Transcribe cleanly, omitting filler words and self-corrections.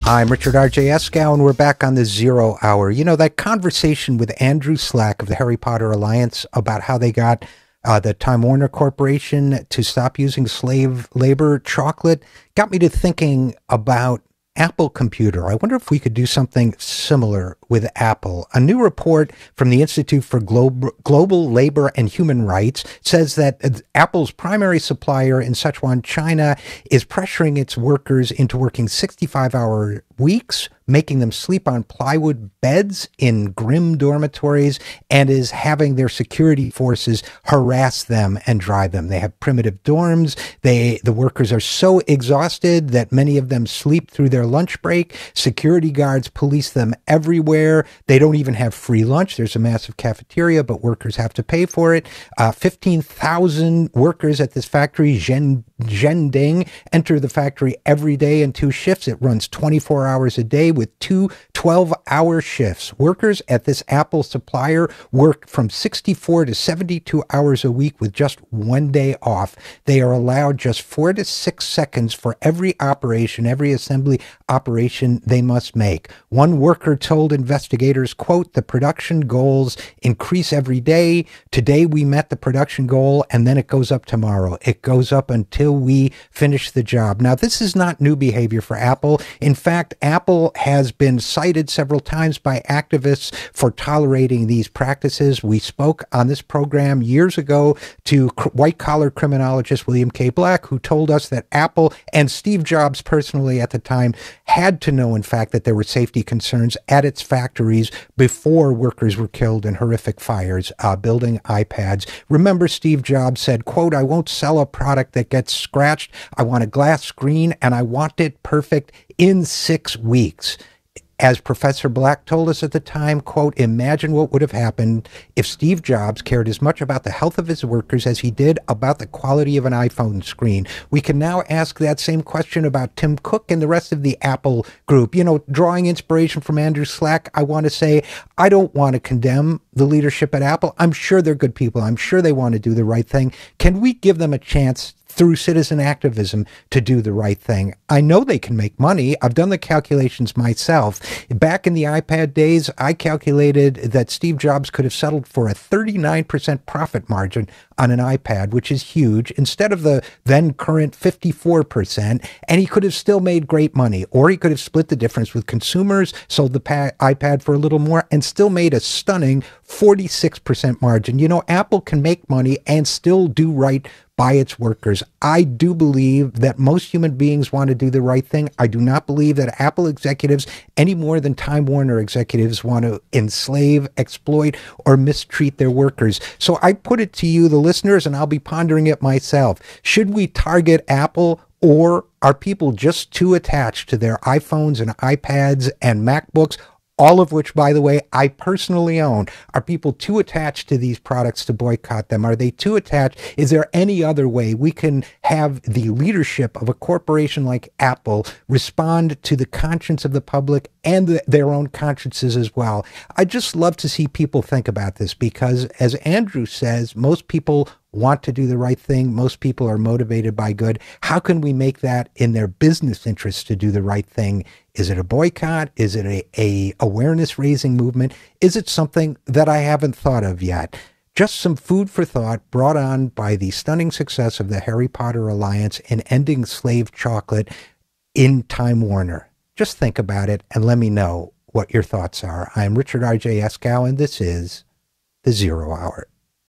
I'm Richard RJ Eskow, and we're back on the Zero Hour. You know, that conversation with Andrew Slack of the Harry Potter Alliance about how they got the Time Warner Corporation to stop using slave labor chocolate got me to thinking about Apple Computer. I wonder if we could do something similar with Apple. A new report from the Institute for Global Labor and Human Rights says that Apple's primary supplier in Sichuan, China, is pressuring its workers into working 65-hour weeks, making them sleep on plywood beds in grim dormitories, and is having their security forces harass them and drive them. They have primitive dorms. The workers are so exhausted that many of them sleep through their lunch break. Security guards police them everywhere. They don't even have free lunch. There's a massive cafeteria, but workers have to pay for it. 15,000 workers at this factory, Zhending, enter the factory every day in 2 shifts. It runs 24 hours a day with 2 12-hour shifts. Workers at this Apple supplier work from 64 to 72 hours a week with just 1 day off. They are allowed just 4 to 6 seconds for every operation, every assembly operation they must make. One worker told investigators, quote, "The production goals increase every day. Today we met the production goal, and then it goes up tomorrow. It goes up until we finish the job." Now, this is not new behavior for Apple. In fact, Apple has been cited several times by activists for tolerating these practices. We spoke on this program years ago to white-collar criminologist William K. Black, who told us that Apple and Steve Jobs personally at the time had to know, in fact, that there were safety concerns at its factories before workers were killed in horrific fires building iPads. Remember, Steve Jobs said, quote, "I won't sell a product that gets scratched. I want a glass screen, and I want it perfect in 6 weeks." As Professor Black told us at the time, quote, "Imagine what would have happened if Steve Jobs cared as much about the health of his workers as he did about the quality of an iPhone screen." We can now ask that same question about Tim Cook and the rest of the Apple group. You know, drawing inspiration from Andrew Slack, I want to say, I don't want to condemn the leadership at Apple. I'm sure they're good people. I'm sure they want to do the right thing. Can we give them a chance through citizen activism to do the right thing? I know they can make money. I've done the calculations myself. Back in the iPad days, I calculated that Steve Jobs could have settled for a 39% profit margin on an iPad, which is huge, instead of the then current 54%, and he could have still made great money. Or he could have split the difference with consumers, sold the iPad for a little more, and still made a stunning 46% margin. You know, Apple can make money and still do right by its workers. I do believe that most human beings want to do the right thing. I do not believe that Apple executives, any more than Time Warner executives, want to enslave, exploit, or mistreat their workers. So I put it to you, the listeners, and I'll be pondering it myself. Should we target Apple, or are people just too attached to their iPhones and iPads and MacBooks, all of which, by the way, I personally own? Are people too attached to these products to boycott them? Are they too attached? Is there any other way we can have the leadership of a corporation like Apple respond to the conscience of the public and their own consciences as well? I just love to see people think about this because, as Andrew says, most people want to do the right thing. Most people are motivated by good. How can we make that in their business interests to do the right thing? Is it a boycott? Is it a awareness raising movement? Is it something that I haven't thought of yet? Just some food for thought brought on by the stunning success of the Harry Potter Alliance in ending slave chocolate in Time Warner. Just think about it and let me know what your thoughts are. I'm Richard RJ Eskow, and this is The Zero Hour.